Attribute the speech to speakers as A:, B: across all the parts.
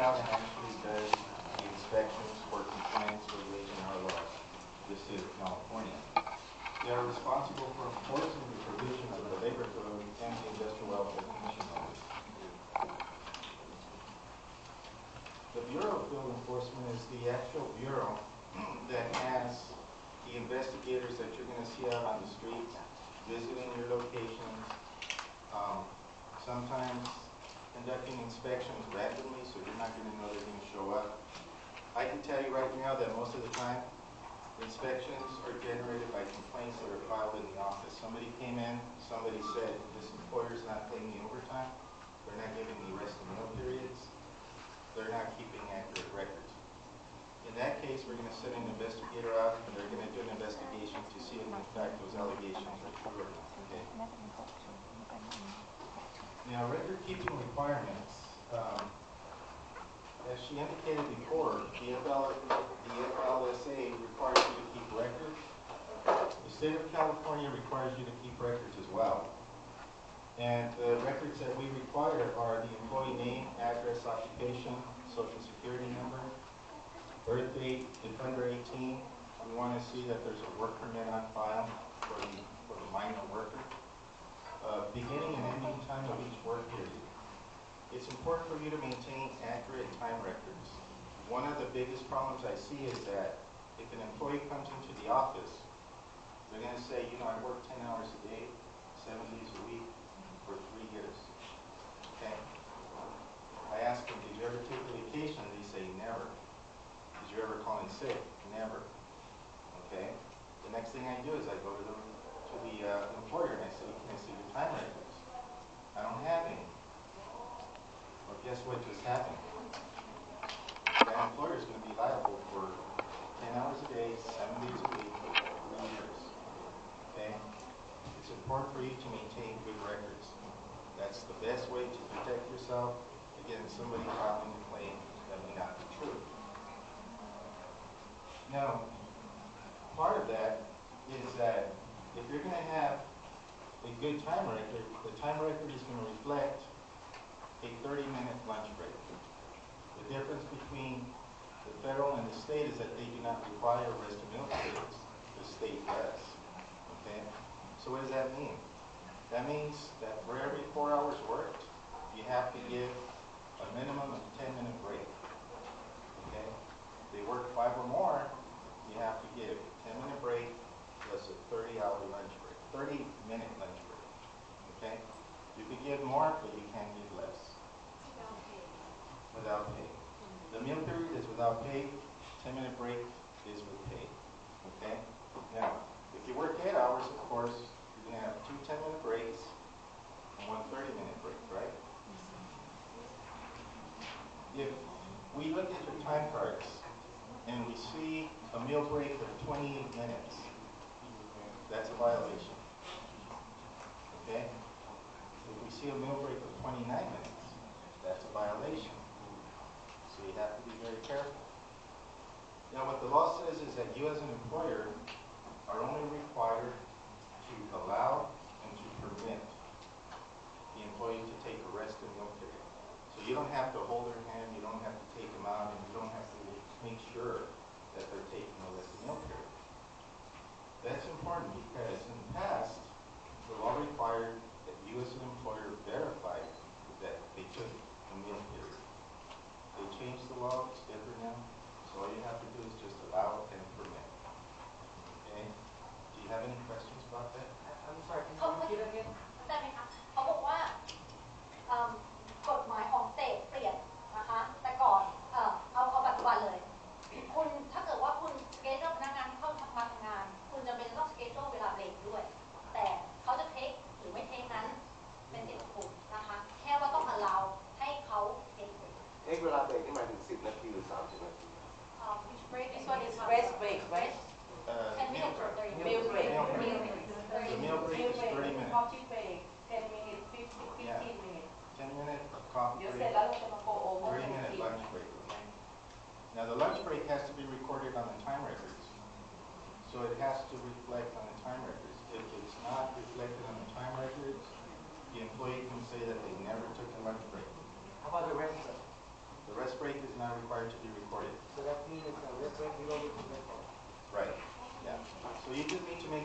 A: out and actually does the inspections for compliance with wage and hour laws of the state of California. They are responsible for enforcing the provisions of the Labor Code and the Industrial Welfare Commission laws. The Bureau of Field Enforcement is the actual bureau that has the investigators that you're going to see out on the streets, visiting your locations, sometimes conducting inspections randomly, so you're not going to know they're going to show up. I can tell you right now that most of the time, inspections are generated by complaints that are filed in the office. Somebody came in, somebody said, this employer's not paying me overtime, they're not giving me rest and meal periods, they're not keeping accurate records. In that case, we're going to send an investigator out, and they're going to do an investigation to see if, in fact, those allegations are true or not. Okay? Now, record-keeping requirements. As she indicated before, the FLSA requires you to keep records. The state of California requires you to keep records as well. And the records that we require are the employee name, address, occupation, social security number, birth date. If under 18, we want to see that there's a work permit on file for the minor worker. Beginning and ending time of each work period. It's important for you to maintain accurate time records. One of the biggest problems I see is that if an employee comes into the office, they're going to say, you know, I work 10 hours a day, 7 days a week for 3 years. Okay? I ask them, did you ever take a vacation? They say, never. Did you ever call in sick? Never. Okay? The next thing I do is I go to the employer and I say, can I see your time records? I don't have any. Well, guess what just happened? That employer is going to be liable for 10 hours a day, 7 days a week, for 3 years. Okay? It's important for you to maintain good records. That's the best way to protect yourself against somebody filing a claim that may not be true. Now, part of that is that if you're going to have a good time record, the time record is going to reflect a 30-minute lunch break. The difference between the federal and the state is that they do not require rest and meal periods. The state does. Okay? So what does that mean? That means that for every 4 hours worked, you have to give a minimum of 10-minute break. Okay? If they work 5 or more, you have to give a 10-minute break plus a 30-hour lunch break, 30-minute lunch break. Okay? You can give more, but you can't give less. Without pay. The meal period is without pay. 10-minute break is with pay. Okay? Now, if you work 8 hours, of course, you're going to have 2 10-minute breaks and 1 30-minute break, right? If we look at your time cards and we see a meal break of 28 minutes, that's a violation. Okay? If we see a meal break of 29 minutes, that's a violation. So you have to be very careful. Now what the law says is that you as an employer are only required to allow and to permit the employee to take a rest and meal period. So you don't have to hold their hand, you don't have to take them out, and you don't have to make sure that they're taking a rest and meal period. That's important because in the past, the law required that you as an employer verify that they took a meal period. They changed the law, it's different now, so all you have to do is just allow and permit. Okay? Do you have any questions about that?
B: I'm sorry, can you repeat it again?
C: ได้ไหมคะเขาบอกว่ากฎหมายของสเตทเปลี่ยนนะคะแต่ก่อนเอาปัจจุบันเลยคุณถ้าเกิดว่าคุณสเกจพนักงานที่เข้ามาทำงานคุณจำเป็นจะต้องสเกจเวลาเบรกด้วยแต่เขาจะเทคหรือไม่เทคนั้นเป็นสิทธิ์ของคุณนะคะแค่ว่าต้องallowให้เขาเทค
D: เวลาเบรกนี่หมายถึง10 นาทีหรือ 30 นาที
C: each break this one is
B: Rest break, right?
C: 10 minutes or 30 minutes.
B: Meal break.
A: The meal break is 30 minutes.
B: Coffee break, 10 minutes, 15
A: Yeah.
B: minutes.
A: 10-minute coffee
B: Yo
A: break,
B: sé, la lucha no go over
A: 30-minute lunch break. Okay? Now the lunch break has to be recorded on the time records. So it has to reflect on the time records. If it's not reflected on the time records, the employee can say that they never took a lunch break.
B: How about the rest break?
A: The rest break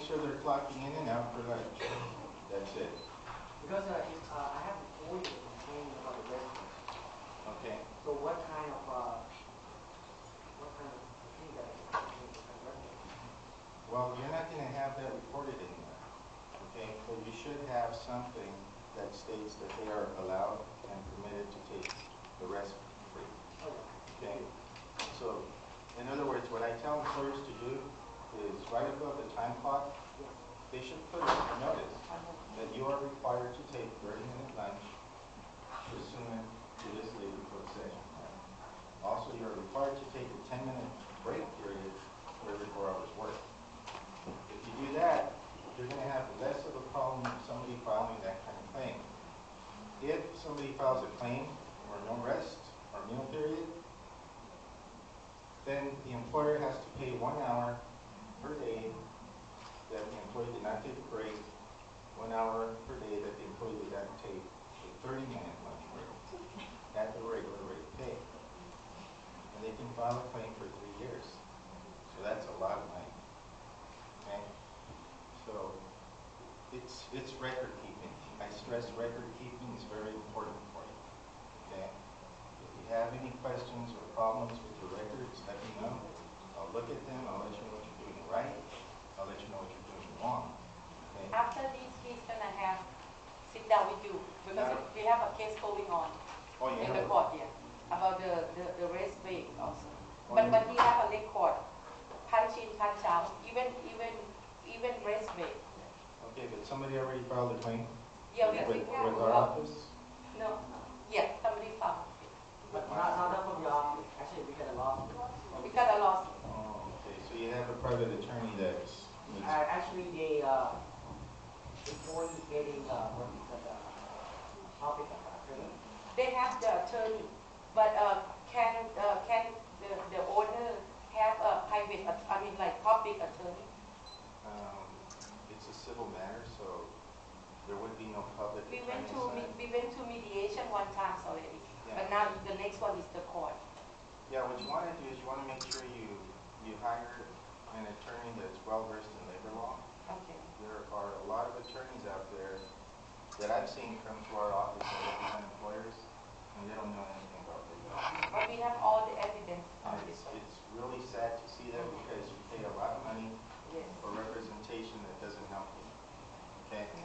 A: sure they're clocking in and out for lunch. That's it.
E: Because if, I have a 4 year training about the restaurant.
A: Okay.
E: So what kind of thing that I can do for the restaurant?
A: Well, you're not going to have that recorded anywhere. Okay. But you should have something that states that they are allowed and permitted to take the rest free. Okay. So, in other words, what I tell employers to do is right above the time clock, they should put a notice that you are required to take 30-minute lunch pursuant to this labor code section. Also, you are required to take a 10-minute break period for every 4 hours work. If you do that, you're going to have less of a problem with somebody filing that kind of claim. If somebody files a claim for no rest or meal period, then the employer has to pay 1 hour per day that the employee did not take a break, 1 hour per day that the employee did not take a 30-minute lunch break at the regular rate of pay. And they can file a claim for 3 years. So that's a lot of money. Okay? So it's record keeping. I stress record keeping is very important for you. Okay? If you have any questions or problems with your records, let me know. I'll look at them, I'll let you know what you're doing right, I'll let you know what you're doing wrong. Okay?
B: After this, he's gonna have sit down with you because we have a case going on
A: Oh, you
B: in
A: have
B: the
A: a-
B: court here about the race break also.
A: Oh,
B: But
A: yeah.
B: he have a record, punch in, punch out, even race break.
A: Okay, but somebody already filed a claim
B: Yeah,
A: with
B: we have.
A: our office?
B: No, yeah, somebody filed.
E: But not from your office. Actually, we got a lawsuit.
B: We got a lawsuit.
A: Oh, okay, so you have a private attorney that's
E: Actually, the employee getting what is the topic of attorney.
B: They have the attorney, but can the owner have a private, like public attorney?
A: it's a civil matter, so there would be no public
B: We
A: attorney assigned.
B: went to mediation one time already,
A: Yeah.
B: but now the next one is the court.
A: Yeah, what you want to do is you want to make sure you hire an attorney that's well-versed in labor law.
B: Okay.
A: There are a lot of attorneys out there that I've seen come to our office and represent employers, and they don't know anything about labor law.
B: But we have all the evidence on
A: And
B: this one.
A: it's really sad to see that because you pay a lot of money
B: Yes.
A: for representation that doesn't help you. Okay?
B: Do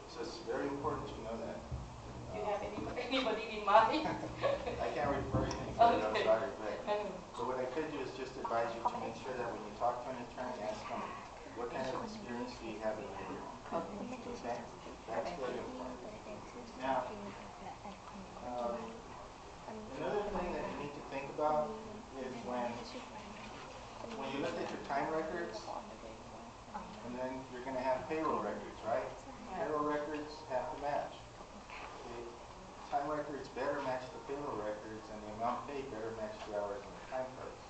A: So it's very important to know that.
B: you have anybody in mind?
A: I can't refer anything further, I'm
B: Okay.
A: sorry, but what I could do is just advise you to make sure that when you talk to an attorney, ask them, what kind of experience do you have in labor? Okay? That's very important. Now, another thing that you need to think about is when you look at your time records, and then you're going to have payroll records, right? Payroll records have to match. Okay? Time records better match the payroll records, and the amount paid better match the hours in the time cards.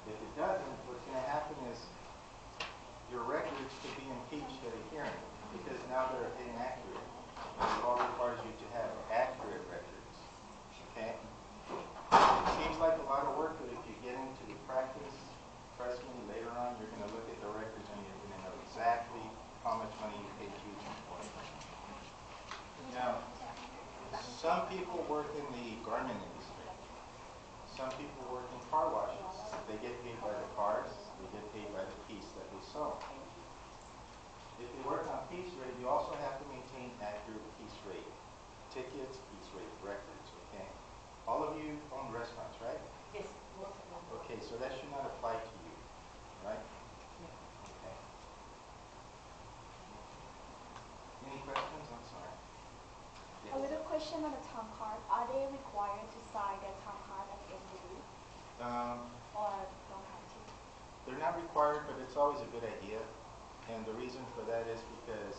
A: If it doesn't, what's going to happen is your records could be impeached at a hearing because now they're inaccurate. And the law requires you to have accurate records. Okay? It seems like a lot of work, but if you get into the practice, trust me, later on you're going to look at the records and you're going to know exactly how much money you paid to each employee. Now, some people work in the garment industry. Some people work in car washes. They get paid by the cars. They get paid by the piece that they sew. If you work on piece rate, you also have to maintain accurate piece rate tickets, piece rate records. Okay. All of you own restaurants, right?
B: Yes.
A: Okay, so that should not apply to you, right? Okay. Any questions? I'm sorry.
F: A little question on the time card. Are they required to sign their time card at the end of the week or don't have to?
A: They're not required, but it's always a good idea. And the reason for that is because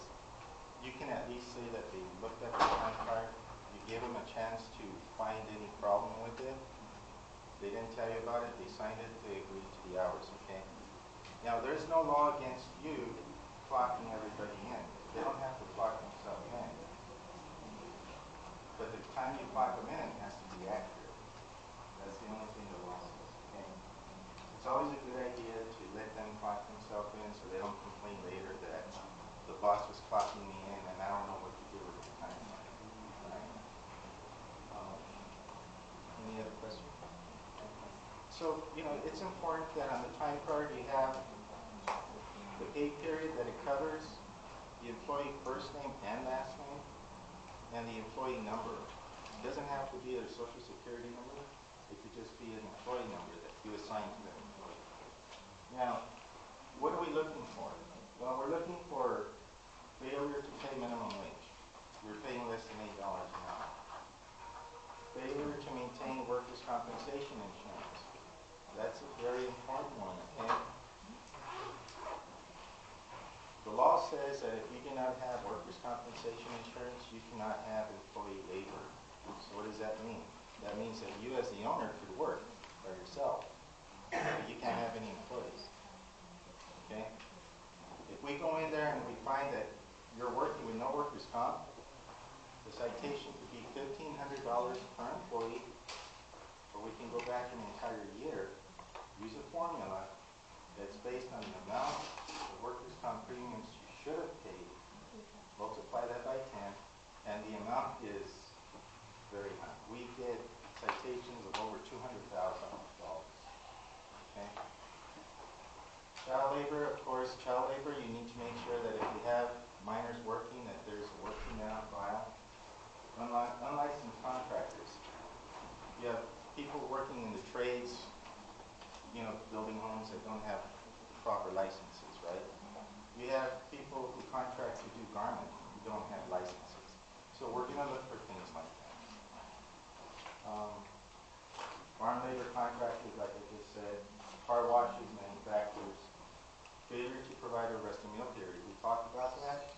A: you can at least say that they looked at the time card, you gave them a chance to find any problem with it. They didn't tell you about it, they signed it, they agreed to the hours, okay? Now, there's no law against you clocking everybody in. They don't have to clock themselves in. But the time you clock them in has to be accurate. That's the only thing the law says, okay? It's always a good idea to let them clock themselves in so they don't complain later that the boss was clocking me in and I don't know what to do with the time card. Right? Any other questions? So, it's important that on the time card you have the pay period that it covers, the employee first name and last name, and the employee number. It doesn't have to be their social security number. It could just be an employee number that you assign to that employee. Now, what are we looking for? Well, we're looking for failure to pay minimum wage. We're paying less than $8 an hour. Failure to maintain workers' compensation insurance. That's a very important one, okay? The law says that if you do not have workers' compensation insurance, you cannot have employee labor. So what does that mean? That means that you as the owner could work by yourself, but you can't have any employees. Okay? If we go in there and we find that you're working with no workers' comp, the citation could be $1,500 per employee, or we can go back an entire year, use a formula that's based on the amount of workers' comp premiums you should have paid, multiply that by 10, and the amount is very high. We get citations of over $200,000. Okay? Child labor, of course, you need to make sure that if you have minors working, that there's a working out file. Unlicensed contractors. You have people working in the trades, building homes that don't have proper licenses, right? We have people who contract to do garment who don't have licenses. So we're going to look for things like that. Farm labor contractors, like I just said, car washes, manufacturers, failure to provide a rest of meal period. We talked about that.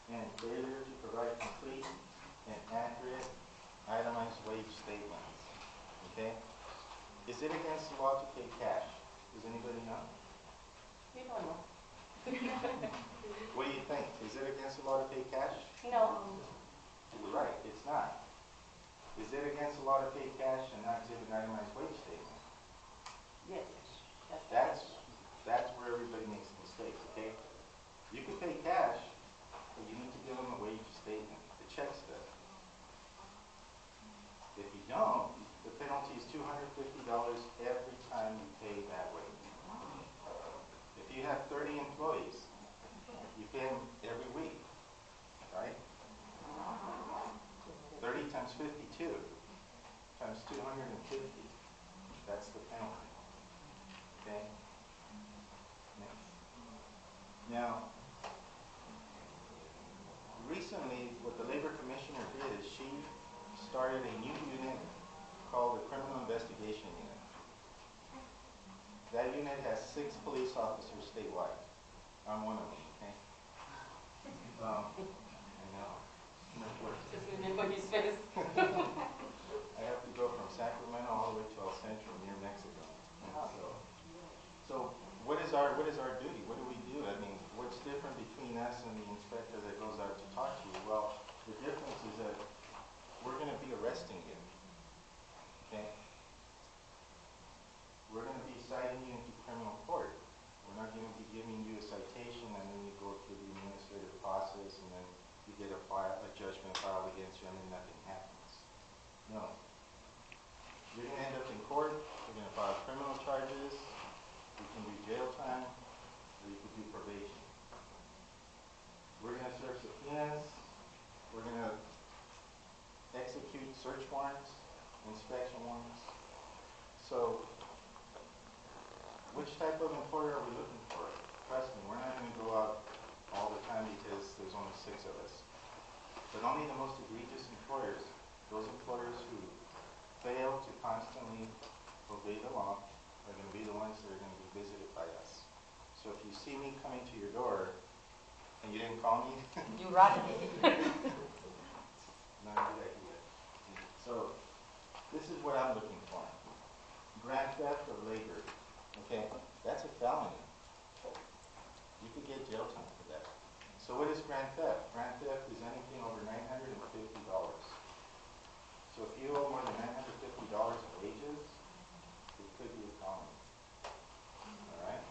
A: And failure to provide complete and accurate itemized wage statements. Okay? Is it against the law to pay cash? Does anybody know?
B: We don't know.
A: What do you think? Is it against the law to pay cash?
B: No.
A: You're right, it's not. Is it against the law to pay cash and not give an itemized wage statement?
B: Yes.
A: That's where everybody makes a mistake, okay? You can pay cash, but you need to give them a wage statement, the check stub. If you don't, the penalty is $250 every time you pay that way. If you have 30 employees, you pay them every week, right? 30 times 52 times 250. That's the penalty. Okay? Now, recently, what the Labor Commissioner did is she started a new unit called the Criminal Investigation Unit. That unit has 6 police officers statewide. I'm one of them, okay? I know.
B: Just remember his face.
A: I have to go from Sacramento all the way to El Centro near Mexico. So what is our duty? What do we do? I mean, what's different between us and the inspector that goes out to talk to you? Well, the difference is that we're going to be arresting you. Okay? We're going to be citing you into criminal court. We're not going to be giving you a citation and then you go through the administrative process and then you get a judgment filed against you and then nothing happens. No. You're going to end up in court. You're going to file criminal charges. You can do jail time or you could do probation. We're going to serve subpoenas. We're going to execute search warrants, inspection warrants. So, which type of employer are we looking for? Trust me, we're not going to go out all the time because there's only 6 of us. But only the most egregious employers, those employers who fail to constantly obey the law, are going to be the ones that are going to be visited by us. So if you see me coming to your door and you didn't call me,
B: You run.
A: not a good idea. So this is what I'm looking for. Grand theft of labor. Okay, that's a felony. You could get jail time for that. So what is grand theft? Grand theft is anything over $950. So if you owe more than $950 in wages, it could be a felony. All right?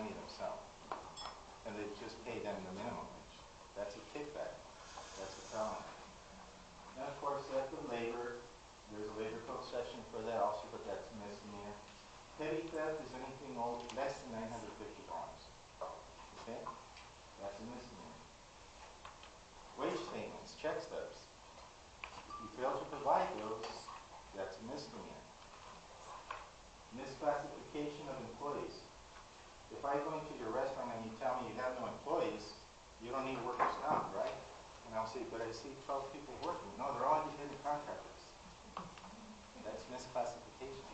A: money themselves. And they just pay them the minimum wage. That's a kickback. That's a felony. And of course, theft of labor, there's a labor code section for that also, but that's a misdemeanor. Petty theft is anything less than $950. Okay? That's a misdemeanor. Wage statements, check stubs. If you fail to provide those, that's a misdemeanor. Misclassification of employees. If I go into your restaurant and you tell me you have no employees, you don't need workers' comp, right? And I'll say, but I see 12 people working. No, they're all independent contractors. That's misclassification.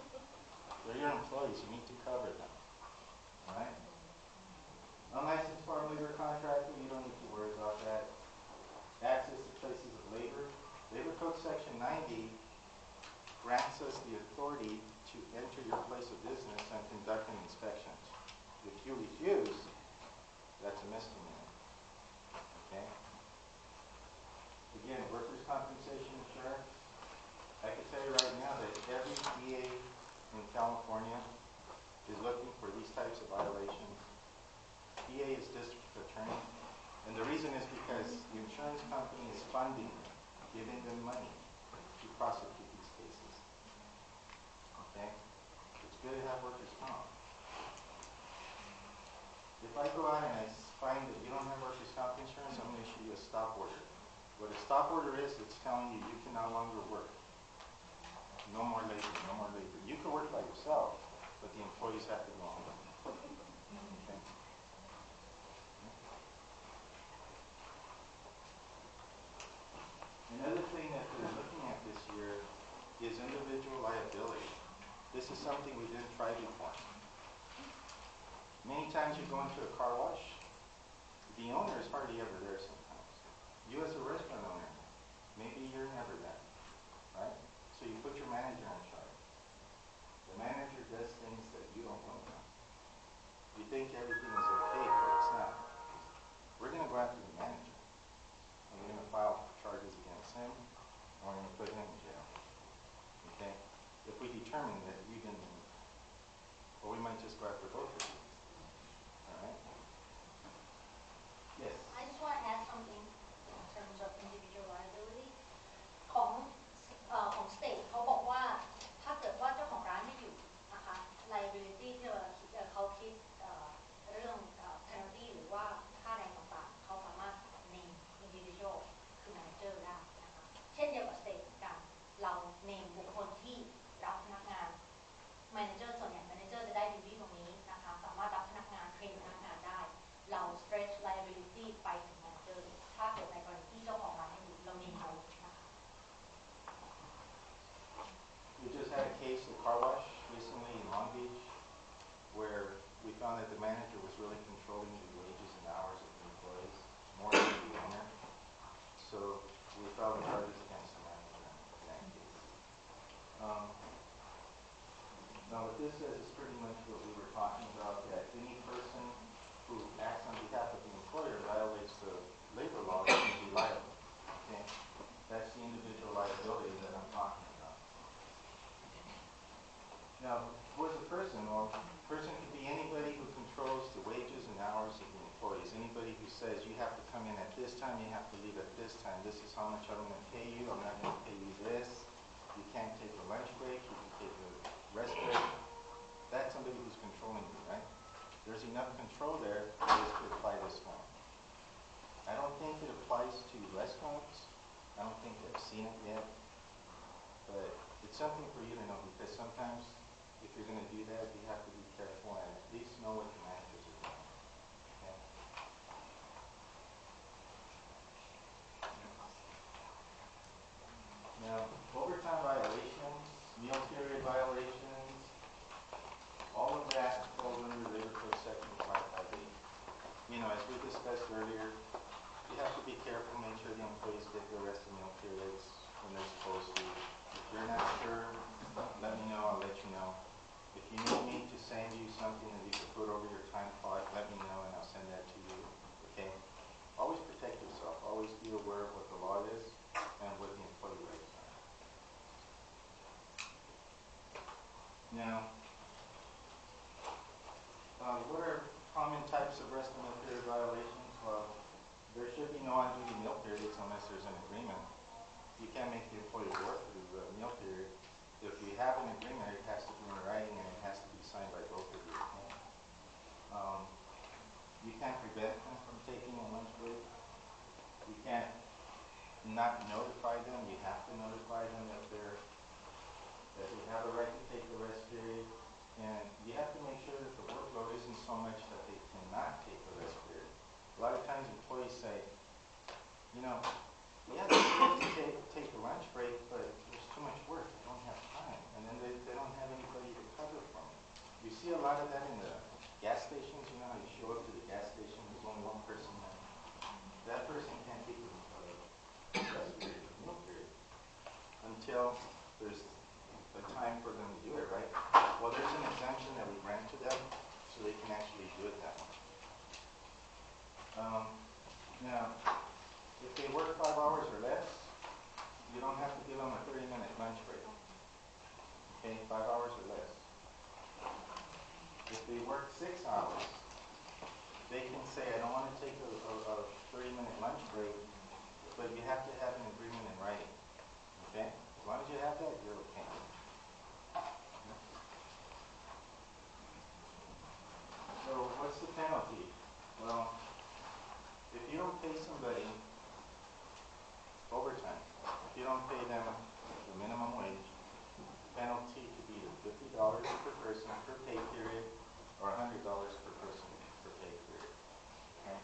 A: They're your employees. You need to cover them. All right? Unlicensed farm labor contractor, you don't need to worry about that. Access to places of labor. Labor Code Section 90 grants us the authority to enter your place of business and conduct an inspection. If you refuse, that's a misdemeanor. Okay? Again, workers' compensation insurance. I can tell you right now that every DA in California is looking for these types of violations. DA is district attorney. And the reason is because the insurance company is funding, giving them money to prosecute these cases. Okay? It's good to have workers' comp. If I go out and I find that you don't have workers' comp insurance, I'm going to issue you a stop order. What a stop order is, it's telling you you can no longer work. No more labor, no more labor. You can work by yourself, but the employees have to go home. Okay? Another thing that we're looking at this year is individual liability. This is something we didn't try before. Many times you go into a car wash, the owner is hardly ever there sometimes. You as a restaurant owner, maybe you're never there, right? So you put your manager in charge. The manager does things that you don't know about. You think everything is okay, but it's not. We're going to go after the manager. And we're going to file charges against him, and we're going to put him in jail. Okay? If we determine that you didn't, or we might just go after both of you. Alright? Yes?
C: I just want to add something in terms of individual liability ของstate เขาบอกว่าถ้าเกิดว่าเจ้าของร้านไม่อยู่นะคะ liability ที่เขาคิดเรื่อง penalty หรือว่าค่าแรงต่างๆเขาสามารถ name individual คือ manager ได้นะคะเช่นเดียวกับ state เหมือนกันเรา name บุคคลที่รับพนักงาน manager ส่วนใหญ่ manager จะได้ duty ตรงนี้นะคะสามารถรับพนักงานเทรนพนักงานได้เรา stretch liability ไปถึง manager ถ้าเกิดในกรณีที่เจ้าของร้านไม่อยู่เรา name เขานะคะ
A: We just had a case of car wash recently in Long Beach where we found that the manager was really controlling the wages and hours of the employees more than the owner. So we filed charges against the manager in that case. Now what this says is pretty much what we were talking about, that any person who acts on behalf of the employer violates the labor law can be liable. Okay? That's the individual liability that I'm talking about. Now, who is a person? Well, a person could be anybody who controls the wages and hours of the employees. Anybody who says you have to come in at this time, you have to leave at this time. This is how much I'm going to pay you. I'm not going to pay you this. You can't take a lunch break. You can take a rest break. That's somebody who's controlling you, right? There's enough control there for this to apply this one. I don't think it applies to restaurants. I don't think I've seen it yet. But it's something for you to know, because sometimes if you're going to do that, you have to be careful and at least know what the managers are doing. Okay? Now, overtime violations, meal period violations, all of that falls under Labor Code Section 558. You know, as we discussed earlier, you have to be careful, make sure the employees get their rest of meal periods when they're supposed to. If you're not sure, let me know, I'll let you know. If you need me there's an agreement, you can't make the employee work through the meal period. If we have an agreement, it has to be in writing and it has to be signed by both of you. You can't prevent them from taking a lunch break. You can't not notify them. You have to notify them that they have a right to take the rest period. And you have to make sure that the workload isn't so much that they cannot take the rest period. A lot of times employees say, you know, yeah, they have to take a lunch break, but there's too much work. I don't have time. And then they don't have anybody to cover for them. You see a lot of that in the gas stations. You know how you show up to the gas station, there's only one person there. That person can't take the rest period, the meal period, until there's a time for them to do it, right? Well, there's an exemption that we grant to them, so they can actually do it that way. Now, if they work 5 hours or less, you don't have to give them a 30-minute lunch break. Okay, 5 hours or less. If they work 6 hours, they can say, I don't want to take a 30-minute lunch break, but you have to have an agreement in writing. Okay? As long as you have that, you're okay. So what's the penalty? Well, if you don't pay somebody overtime, if you don't pay them the minimum wage, the penalty could be either $50 per person per pay period or $100 per person per pay period. Okay?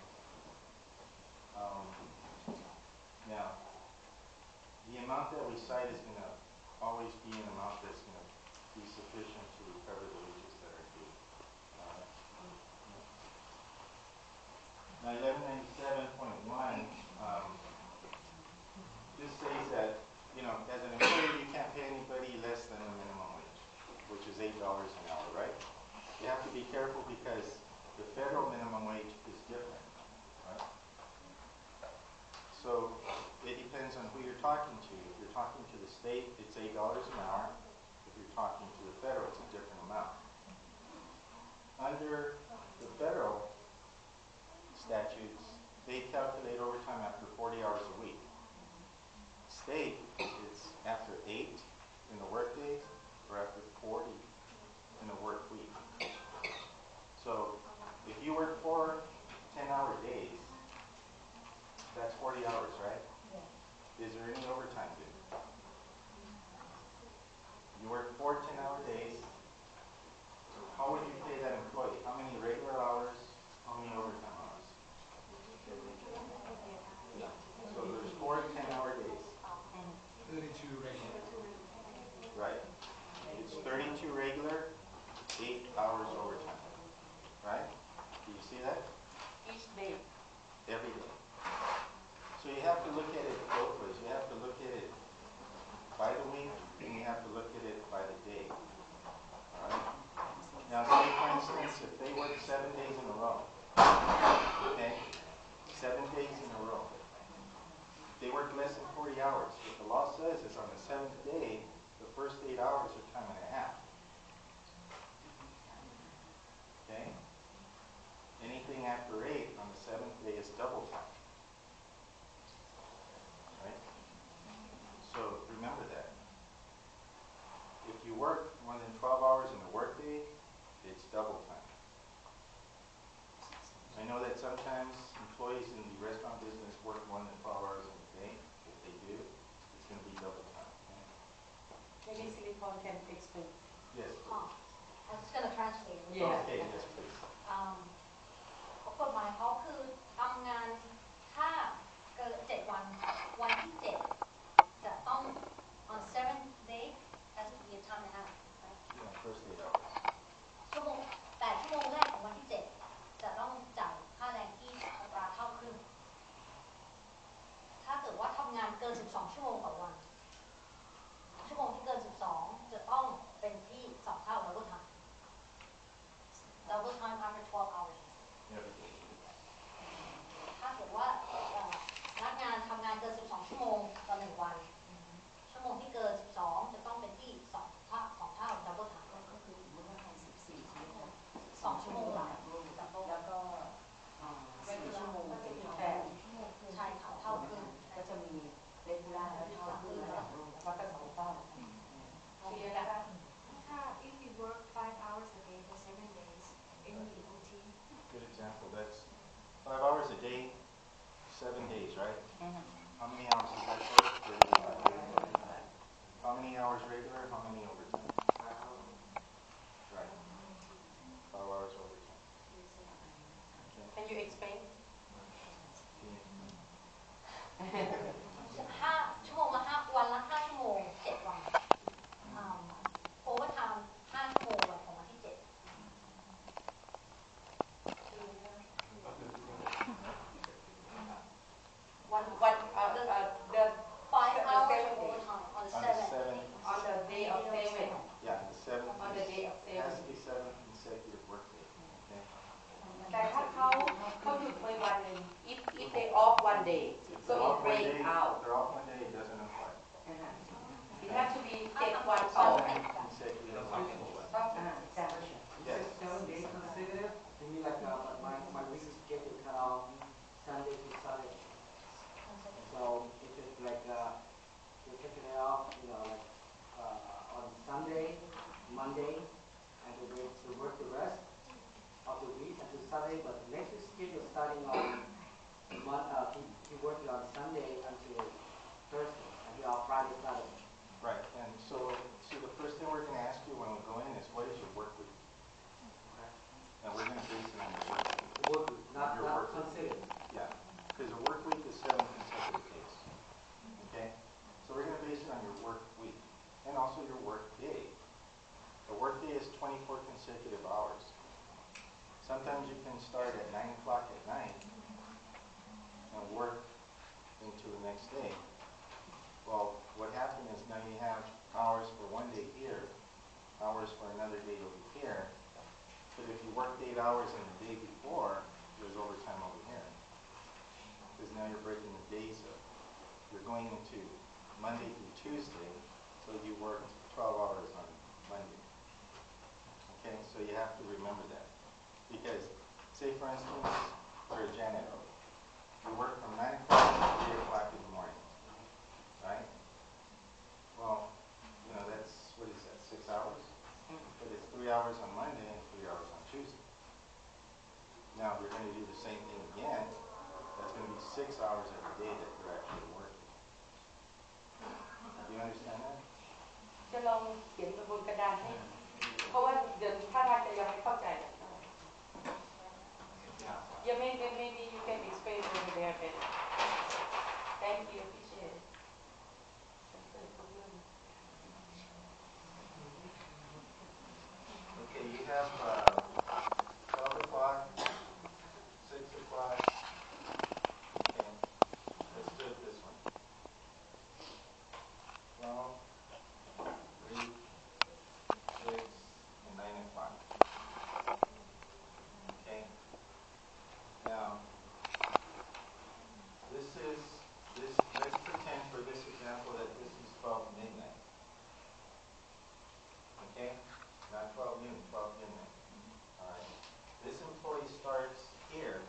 A: Now, the amount that we cite is going to always be an amount that's going to be sufficient to recover the wages that are due. Now, 1197.1 just says that, you know, as an employer, you can't pay anybody less than the minimum wage, which is $8 an hour, right? You have to be careful because the federal minimum wage is different, right? So it depends on who you're talking to. If you're talking to the state, it's $8 an hour. If you're talking to the federal, it's a different amount. Under the federal statutes, they calculate overtime after 40 hours a week. State, it's after 8 in the workday or after 40 in a work week. So if you work 4 10-hour days, that's 40 hours, right? Is there any overtime due? You work 4 10-hour days, how would you pay that employee? How many regular hours? How many overtime hours? So there's 4 10-hour days.
G: 32 regular.
A: Right. It's 32 regular, 8 hours overtime. Right? Do you see that?
B: Each day.
A: Every day. So you have to look at it both ways. You have to look at it by the week, and you have to look at it by the day. All right? Now, say for instance, if they work 7 days in a row, okay? 7 days in a row. They work less than 40 hours. What the law says is on the 7th day, the first 8 hours are time and a half. Okay? Anything after 8 on the 7th day is double time. Right? So remember that. If you work more than 12 hours in a workday, it's double time. I know that sometimes employees in the restaurant business work more than 12 hours in a day. If they do, it's going to be double time. Okay?
B: Maybe Silicon can explain.
A: Yes.
C: I'm just gonna translate.
B: Yeah.
A: Okay, yes, please.
C: กฎหมายเขาคือทำงานถ้าเกิน7 วันวันที่ 7จะต้อง on 7th day has to be a time and a half right?
A: Yeah, first 8 hours.
C: ชั่วโมง8 ชั่วโมงแรกของวันที่ 7จะต้องจ่ายค่าแรงที่อัตราเท่าครึ่งถ้าเกิดว่าทำงานเกิน12 ชั่วโมงต่อวันชั่วโมงที่เกิน12จะต้องเป็นที่2 เท่าดับเบิลไทม์
B: Can you explain?
C: 5 ชั่วโมงละ5 วันละ 5 ชั่วโมง 7 วันโอเวอร์ไทม์ 5 ชั่วโมงวันของวันที่ 7
B: the
C: 5 hours
B: seven days.
C: overtime on the
A: On the
C: 7th.
A: seventh,
B: On the day of 7.
A: yeah, the seventh
B: On the day of
A: has to
B: 7.
A: be 7 consecutive workday, okay?
B: แต่ถ้าเขาหยุดไปวันหนึ่ง if they off one day so
A: They're
B: it
A: off one
B: break
A: day,
B: out
A: they're off one day, it doesn't apply.
B: it has to be 7 วันต่อ
A: 7 consecutive workday.
B: ต้องใช่
A: Yes.
E: 7 days consecutive. You mean like my week schedule cut off Sunday to Saturday. So if it's like you're taking it off, you know, like on Sunday, Monday, and to work the rest of the week until Saturday, but the next week's schedule starting on he working on Sunday until Thursday, and he off Friday, Saturday.
A: Right, and so the first thing we're going to ask you when we go in is what is your work week? And we're going to base it on your work week.
E: Work week, not
A: Your work week.
E: consecutive.
A: Yeah, because a work week is 7 consecutive days. Okay? So we're going to base it on your work week and also your work day. A work day is 24 consecutive hours. Sometimes you can start at 9 o'clock at night and work into the next day. Well, what happened is now you have hours for one day here, hours for another day over here. But if you worked 8 hours in the day before, there's overtime over here. Because now you're breaking the days up. You're going into Monday through Tuesday, so you worked 12 hours on Monday. Okay, so you have to remember that. Because, say for instance, you're a janitor. You work from 9 o'clock to 3 o'clock in the morning. Right? Well, you know, that's, what is that, 6 hours? But it's 3 hours on Monday and 3 hours on Tuesday. Now, if you're going to do the same thing again, that's going to be 6 hours every day that you're actually working. Do you understand that?
B: จะลองเขียนบนกระดานให้เพราะว่าเดี๋ยวถ้าทางจะยังไม่เข้าใจเนี่ย Yeah, maybe you can explain over there better. Thank you, appreciate it.
A: Okay, you have 12 o'clock, 6 o'clock. Okay, let's do it this one. 12, 3, 6, and 9 o'clock. Okay. Now, let's pretend for this example that this is 12 midnight. Okay? Not 12 noon, 12 midnight. All right. This employee starts here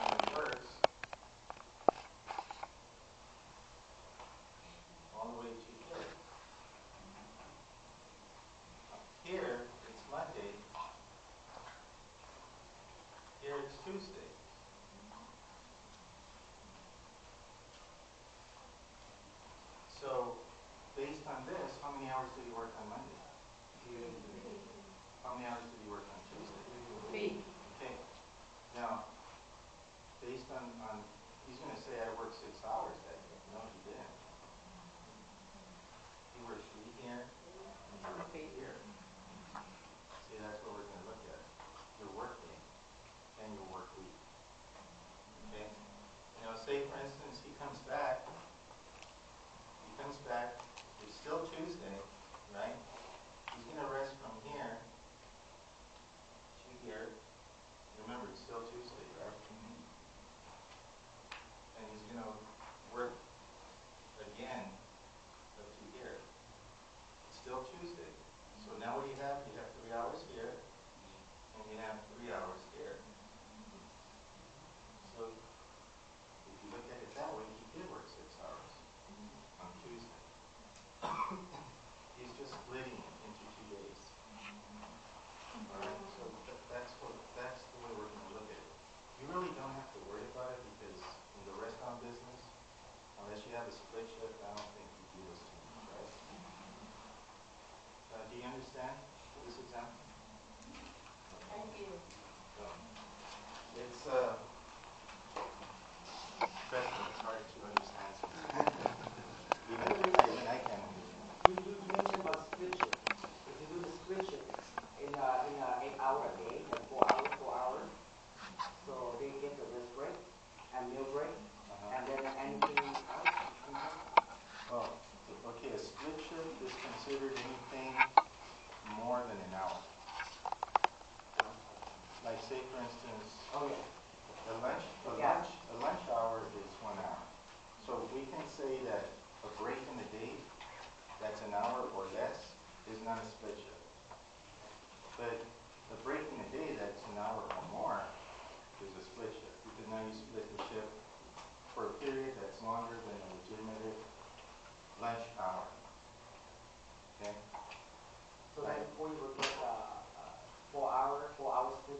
A: and it works all the way to here. Here, it's Monday. Here, it's Tuesday. So, based on this, how many hours did he work on Monday? How many hours did he work on Tuesday?
B: 3.
A: Okay. Now, based on he's going to say I worked 6 hours that day. No, he didn't. He worked 3 here and he worked 3 here. See, that's what we're going to look at. Your work day and your work week.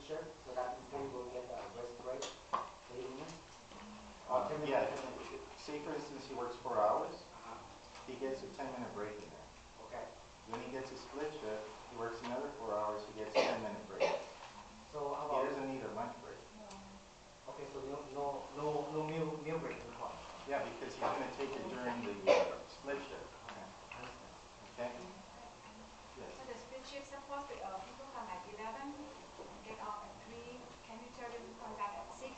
E: shift, so that employee will get a rest break, 30 minutes? Or 10 minutes?
A: Yeah, say for instance he works 4 hours,
E: Uh-huh.
A: he gets a 10-minute break in there.
E: Okay.
A: When he gets a split shift, he works another 4 hours, he gets a 10-minute break.
E: So how
A: He
E: about?
A: doesn't need a lunch break.
E: Okay, so no meal break required.
A: Yeah, because he's going to take it during the split shift. Okay? Yes.
F: So the split shift supposed to people come at 11, get off at 3. Can you tell them to come back at 6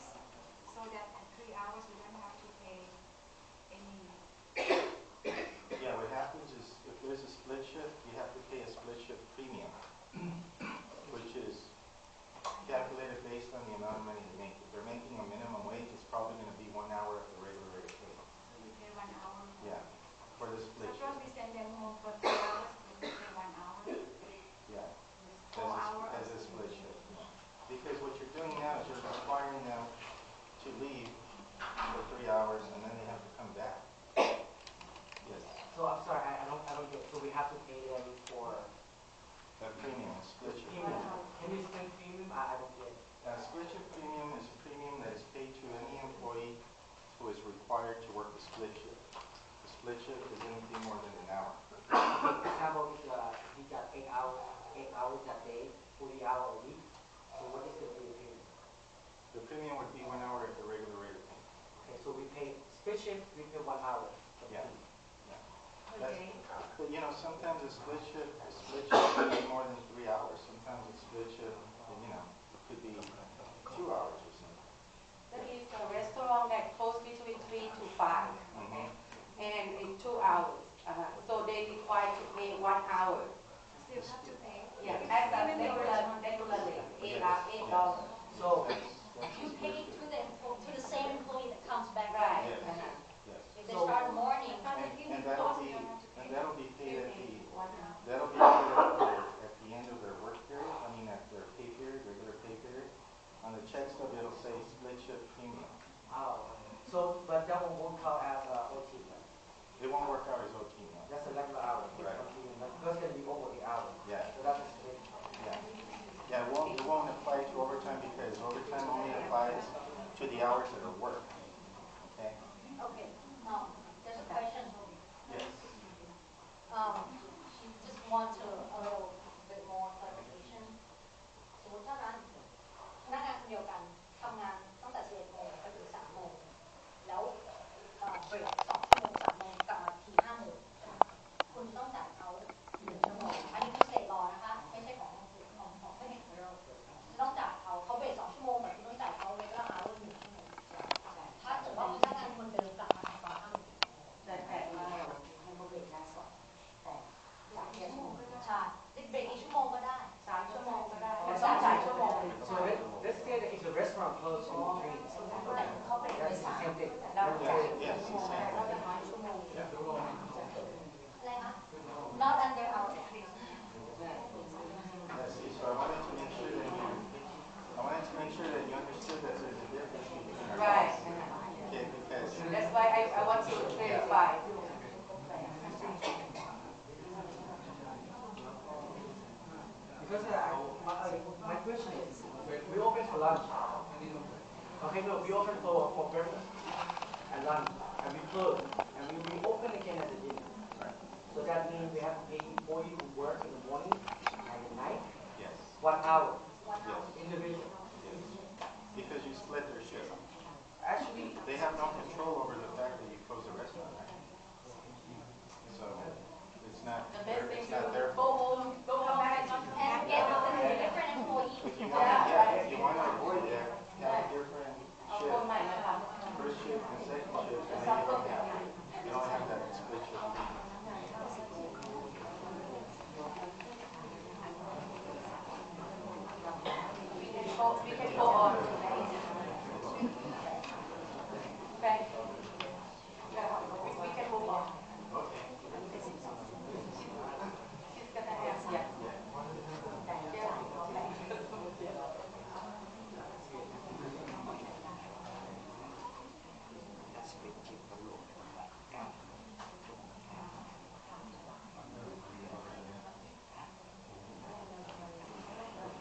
F: so that at 3 hours we don't have to pay any?
A: Yeah, what happens is if there's a split shift, you have to pay a split shift premium, which is calculated based on the amount of money they make. If they're making a minimum wage, it's probably going to be 1 hour of the regular rate of pay.
F: So we pay 1 hour.
A: Yeah, for the split
F: Suppose
A: shift.
F: we send them home for 3 hours, we pay 1 hour.
A: Yeah,
F: 4 hours.
A: as a split shift. Because what you're doing now is you're requiring them to leave for 3 hours and then they have to come back. Yes,
E: So I'm sorry, I don't get. So we have to pay them for
A: a premium, a split shift.
E: premium. Can you explain premium? I don't get it.
A: A split shift premium is a premium that is paid to any employee who is required to work a split shift. A split shift is anything more than an hour.
E: For example, if he got 8 hours that day, 40 hours a week. So what is the premium?
A: The premium would be 1 hour at the regular rate of pay.
E: Okay, so we pay split shift, we pay 1 hour.
A: Yeah.
B: Per
A: That's,
B: day.
A: but you know, sometimes a split shift could be more than 3 hours. Sometimes a split shift, could be 2 hours or something.
B: There is a restaurant that closed between 3 to 5, okay? And in 2 hours. So they require to pay 1 hour.
F: Still have to pay.
B: Yeah, as a regular rate, $8.
E: So
C: You pay to the same employee that comes back.
B: Right.
A: Yes.
B: Uh-huh.
A: Yes.
C: If they start in the morning,
A: And that'll be paid at the
B: 1 hour.
A: that'll be paid at the end of their work period. I mean at their pay period, regular pay period. On the check stub it'll say split shift premium.
E: but that won't count as OT, right?
A: It won't work out as OT now.
E: That's a regular hour.
A: Right.
E: That's going to be over the hour.
A: Yeah.
E: So that's a split.
A: Yeah. Yeah, it won't apply to overtime because overtime only applies to the hours that are worked. Okay?
C: okay, there's a question.
A: Yes.
C: Just want to a little bit more clarification. สมมติถ้าร้านพนักงานคนเดียวกันทำงานตั้งแต่ 11 โมงไปถึง 3 โมง แล้วเบรก 2 ชั่วโมง 3 โมง กลับมาที 5 โมง คุณต้องจ่ายเขา 1 ชั่วโมง อันนี้คือสเตทลอนะคะ ไม่ใช่ของไม่เห็นของเราจะต้องจ่ายเขาเบรก 2 ชั่วโมงแต่คุณต้องจ่ายเขาเวลาเอา1 ชั่วโมง ถ้าเกิดว่าพนักงานคนเดิมกลับมาทำตอน 5 โมง
B: แต่ว่า
C: ให้เขาเบรกได้ก่อนแต่จ่ายแค่ชั่วโมงใช่เบรกอีกชั่วโมงก็ได้
B: 3 ชั่วโมงก็ได้แต่ต้องจ่ายชั่วโมง
E: So let's say that it's a restaurant close to the train.
C: แต่เขาเบรกได้
E: That's the
C: 3
E: same thing.
B: เราจ่าย
A: Yes.
B: ชั่วโมงแต่เราจะน้อยชั่วโมง
C: อะไรคะ not under our please
A: Yes, so I wanted to make sure that you understood that there's a difference between our
B: Right.
A: policy. Okay, because
B: That's why I want to clarify.
E: Because my question is, we open for lunch. Okay, no, we open for breakfast and lunch, and we close, and we reopen again at the dinner. So that means we have to pay employee who work in the morning and at night
A: yes,
E: 1 hour
A: yes,
E: individual.
A: yes. Because you split their shift.
E: Actually,
A: They have no control over the fact that you close the restaurant, right? So it's not
B: The best thing
A: it's
B: to
A: not their
B: go home, go come back
C: and get a different employee
A: If you want to avoid that, have a different
B: เอาคน
A: shift,
B: ใหม่มาท
A: first shift and second shift,
B: ำ
A: and
B: ซั
A: then
B: บก็
A: you don't have that split shift.
B: We can go on. Thank you. We can move on.
A: Okay.
B: She's gonna have, yeah.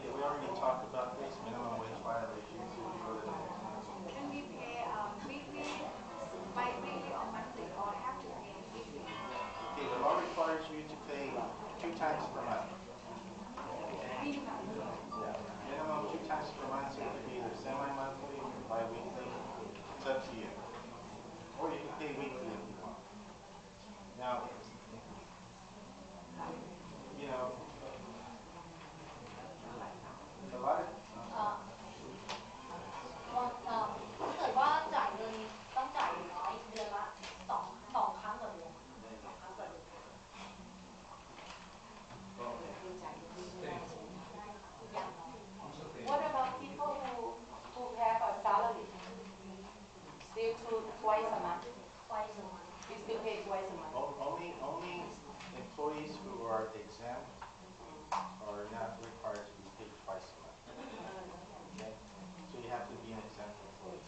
A: Yeah, we already talked about this minimum pay weekly if you want. Now, you know, a lot of
C: ถ้าเกิดว่าจ่ายเงินต้องจ่ายอย่างน้อยเดือนละสองครั้งต่อเดือน2 ครั้งต่อเดือน อย่างน้อย
B: What about people who have a salary? Still twice a month?
C: twice a month
B: We still pay twice a month.
A: only employees who are exempt are not required to be paid twice a month. Okay? So you have to be an exempt employee.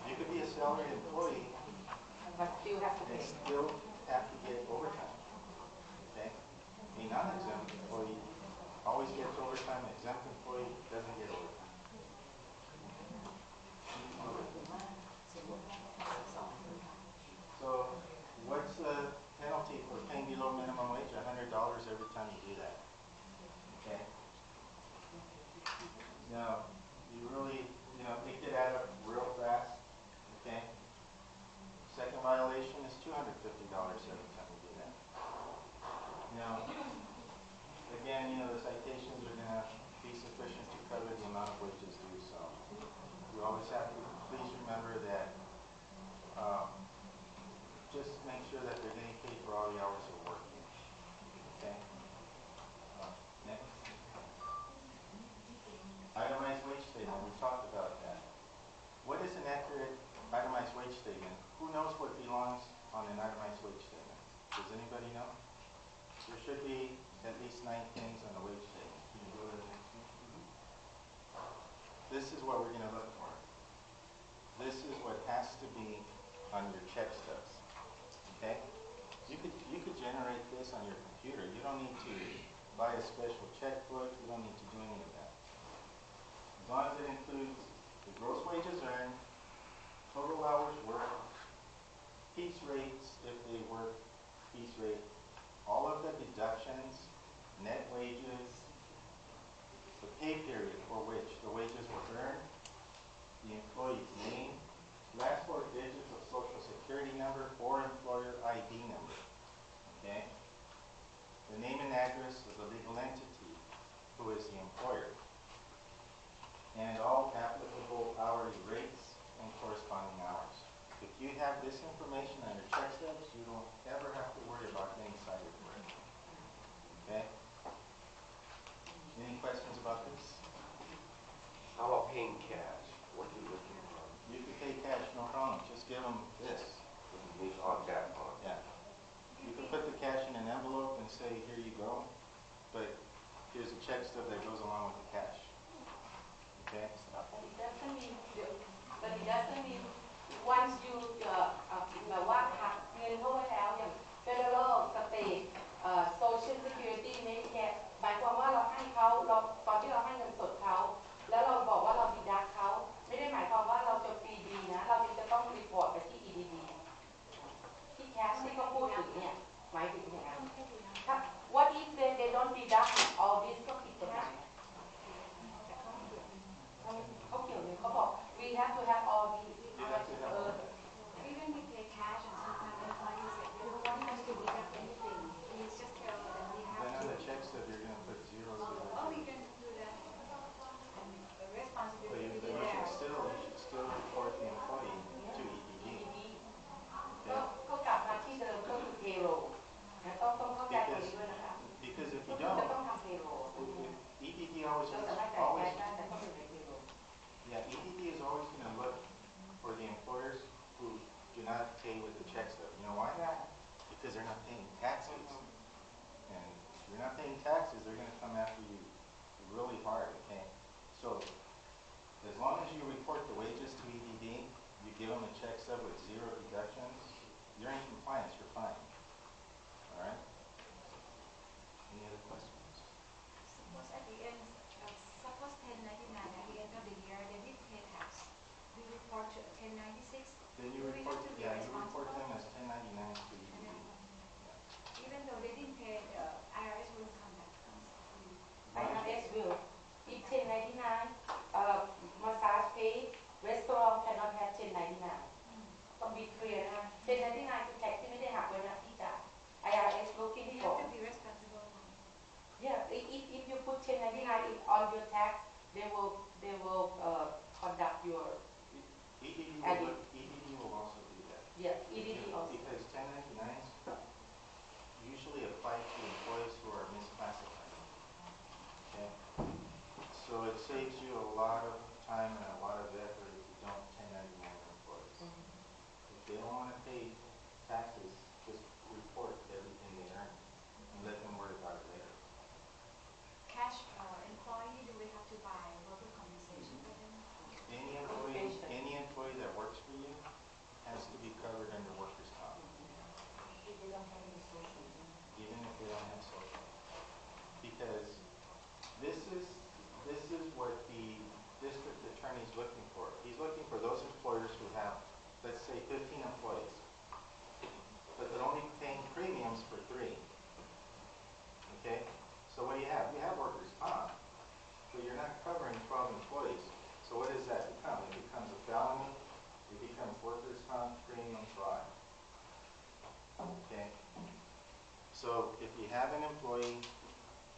A: You could be a salaried employee
B: But still have to
A: and
B: pay.
A: still have to get overtime. Okay? A non-exempt employee always gets overtime. An exempt employee doesn't get overtime. So what's the penalty for paying below minimum wage? $100 every time you do that. Okay? Now, you really, it could add up real fast. Okay? Second violation is $250 every time you do that. Now, again, the citations are going to be sufficient to cover the amount of wages due. So you always have to please remember that just make sure that they're getting paid for all the hours they're working. Okay? Next. Itemized wage statement. We talked about that. What is an accurate itemized wage statement? Who knows what belongs on an itemized wage statement? Does anybody know? There should be at least 9 things on the wage statement. Can you go to the next one? This is what we're going to look for. This is what has to be on your check stubs. Okay? You could generate this on your computer. You don't need to buy a special checkbook. You don't need to do any of that. As long as it includes the gross wages earned, total hours worked, piece rates if they work piece rate, all of the deductions, net wages, the pay period for which the wages were earned, the employee's name, last 4 digits of social security number or employer ID number. Okay? The name and address of the legal entity, who is the employer, and all applicable hourly rates and corresponding hours. If you have this information on your check stubs, you don't ever have to worry about getting cited for it. Okay? Any questions about this?
D: How about paying cash? What do you looking for?
A: You can pay cash, no problem. Just give them this.
D: Need on that on.
A: Yeah. You can put the cash in an envelope and say, here you go, but here's a check stub that goes along with the cash. Okay?
B: But it doesn't mean once you แบบว่าหักเงินเข้าไปแล้วอย่าง Federal State Social Security Medicare หมายความว่าเราให้เขาตอนที่เราให้เงินสดเขาแล้วเราบอกว่าเราดีดักเขาไม่ได้หมายความว่าเราจะฟรีดีนะเราจะต้องรีพอร์ตไปที่ EDD ที่แคชที่เขาพูดถึงเนี่ยหมายถึงอย่างนั้นถ้า What if they don't deduct all this ก็ผิดกฎหมายเขาเกี่ยวเลยเขาบอก we have to have all these
F: Even we pay cash and sometimes employees say they don't want us to deduct anything. Please just tell them that we have
A: Then on
F: to.
A: the check stub, you're going to put 0, 0, 0.
F: Oh, we can do that. And the
A: But
F: responsibility
A: you
F: will be
A: should
F: there.
A: still report the employee to EDD.
B: ก็กลับมาที่เดิมก็คือ payroll นะต้องเข้าใจตรงนี้ด้วยนะคะ
A: Because if
B: ก็
A: you
B: คือจะ
A: don't,
B: ต้องทำ payroll
A: EDD always,
B: เราสามารถจ่ายแคชได้แต่ต้องอยู่ใน payroll
A: yeah, EDD is always going to look for the employers who do not pay with the check stub. You know why? Because they're not paying taxes. And if you're not paying taxes, they're going to come after you really hard, okay? So as long as you report the wages to EDD, you give them a check stub with 0 deductions, you're in compliance, you're fine. All right? Any other questions?
F: Suppose at the end, suppose 1099 at the end of the year, they did pay tax. We report to 1096.
A: Then you
F: Do we
A: report,
F: have to be
A: yeah, you report
F: responsible?
A: them as 1099s to EDD.
F: Even though they didn't pay, the IRS will come back.
B: record your tax, they will conduct your,
A: EDD will also do that.
B: yeah, EDD also.
A: Because 1099s usually apply to employees who are misclassified. Okay? So it saves you a lot of time and a lot of effort if you don't 1099 employees. If they don't want to pay taxes, just report everything they earn and let them worry about it later.
F: Cash employee, do we have to buy worker compensation for them?
A: Any employee that works for you has to be covered under workers' comp.
C: If they don't have any social.
A: Even if they don't have social. Because this is what the district attorney is looking for. He's looking for those employers who have, let's say, 15 employees, but they're only paying premiums for 3. Okay? So what do you have? You have workers' comp, but you're not covering 12 employees. So what does that become? It becomes a felony. It becomes workers' comp premium fraud. Okay? So if you have an employee,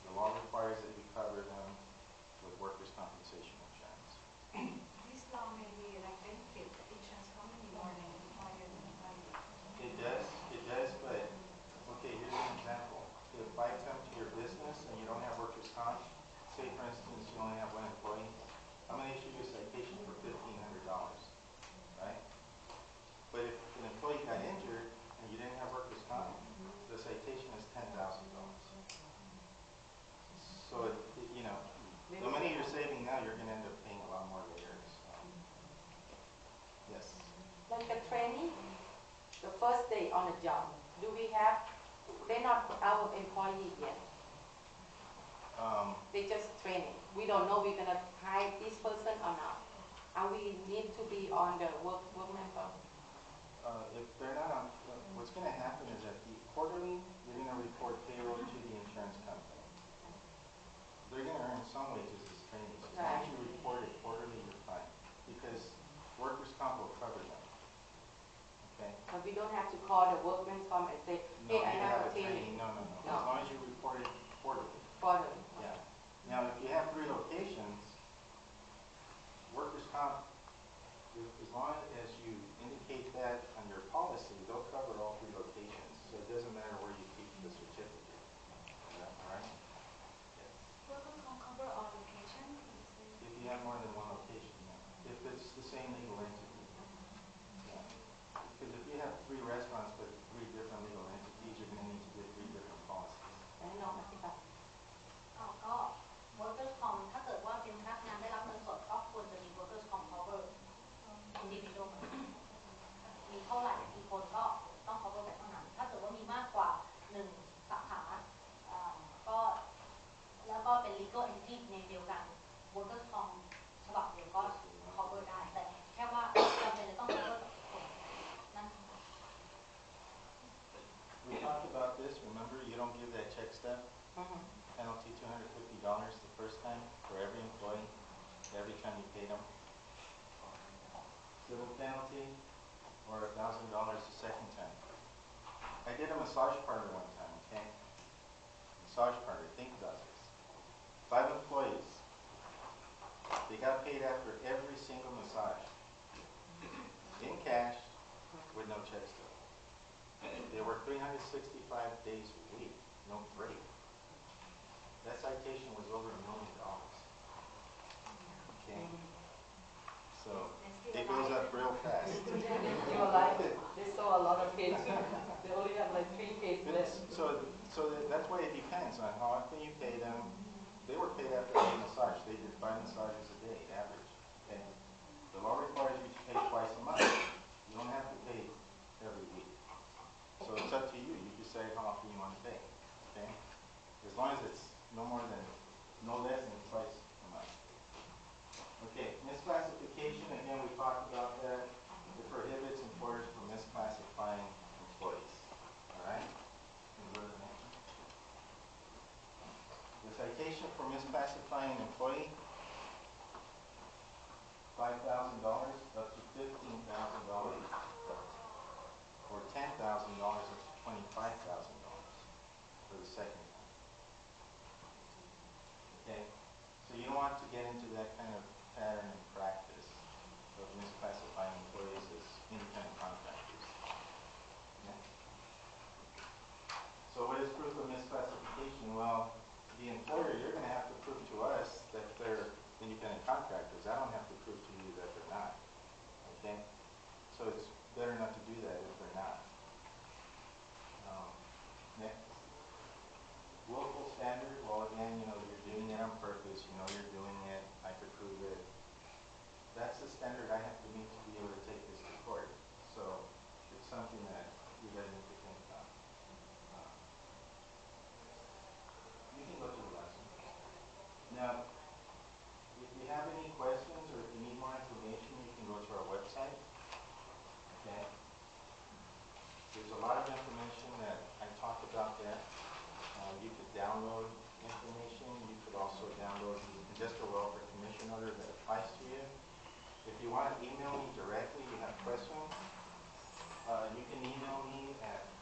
A: the law requires that you cover them with workers' compensation insurance.
F: This law may be like benefit the insurance company more than employer than employee.
A: It does, but, okay, here's an example. If I come to your business and you don't have workers' comp, say for instance you only have 1 employee, I'm going to issue you a citation for $1,500, right? But if an employee got injured and you didn't have workers' comp, the citation is $10,000. So, you know, the money you're saving now, you're going to end up paying a lot more later. So. Yes.
B: Like the training, the first day on the job, do we have, they're not our employee yet. They just training. We don't know we're going to hire this person or not. And we need to be on the workman comp.
A: If they're not on, what's going to happen is that quarterly, you're going to report payroll to the insurance company. They're going to earn some wages as trainees. As long as you report it quarterly, you're fine. Because workers' comp will cover them. Okay?
B: But we don't have to call the workman's comp and say, hey, I have a training.
A: No. As long as you report it quarterly.
B: Quarterly.
A: Yeah. Now, if you have 3 locations, workers' comp, as long as you indicate that on your policy, they'll cover all 3 locations. So it doesn't matter where you keep the certificate. All right? Yes.
F: Worker comp cover all location?
A: If you have more than 1 location, yeah. If it's the same legal entity. Yeah. Because if you have 3 restaurants with 3 different legal entities, you're going to need to get 3 different policies.
B: I know, I think
C: ก็ workers comp ถ้าเกิดว่าเป็นพนักงานได้รับเงินสดก็ควรจะมี workers comp cover individual มีเท่าไหร่กี่คนก็ต้อง cover ไปเท่านั้นถ้าเกิดว่ามีมากกว่า1 สาขาก็แล้วก็เป็น legal entity ในเดียวกัน workers comp ฉบับเดียวก็ cover ได้แต่แค่ว่าจำเป็นจะต้อง cover กับคนนั่น
A: We talked about this. Remember, you don't give that check stub. Penalty $250 the first time for every employee, every time you pay them. Civil penalty, or $1,000 the second time. I did a massage parlor one time, okay? Massage parlor, think about this. 5 employees. They got paid after every single massage. In cash, with no check stub. They work 365 days a week, no break. That citation was over $1 million. Okay? So it goes up real fast.
B: you're alive. They saw a lot of cases. They only have like 3 cases left.
A: So that's why it depends on how often you pay them. They were paid after every massage. They did 5 massages a day, average. Okay? The law requires you to pay twice a month. You don't have to pay every week. So it's up to you. You decide how often you want to pay. Okay? As long as it's no less than twice a month. Okay, misclassification, again, we talked about that. It prohibits employers from misclassifying employees. All right? Can we go to the next one? The citation for misclassifying an employee want to get into that kind of pattern and practice of misclassifying employees as independent contractors. Yeah. So what is proof of misclassification? Well, the employer, you're going to have to prove to us that they're independent contractors. I don't have to prove to you that they're not. Okay? So it's better not to do that if they're not. Next. Willful standard, well again, you're doing it on purpose, you're doing it, I could prove it. That's the standard I have to meet to be able to take this to court. So it's something that you guys need to think about. You can go to the last one. Now, if you have any questions or if you need more information, you can go to our website. Okay? There's a lot of information that I talked about there. You could download information. You could also download the Industrial Welfare Commission order that applies to you. If you want to email me directly, you have questions, you can email me at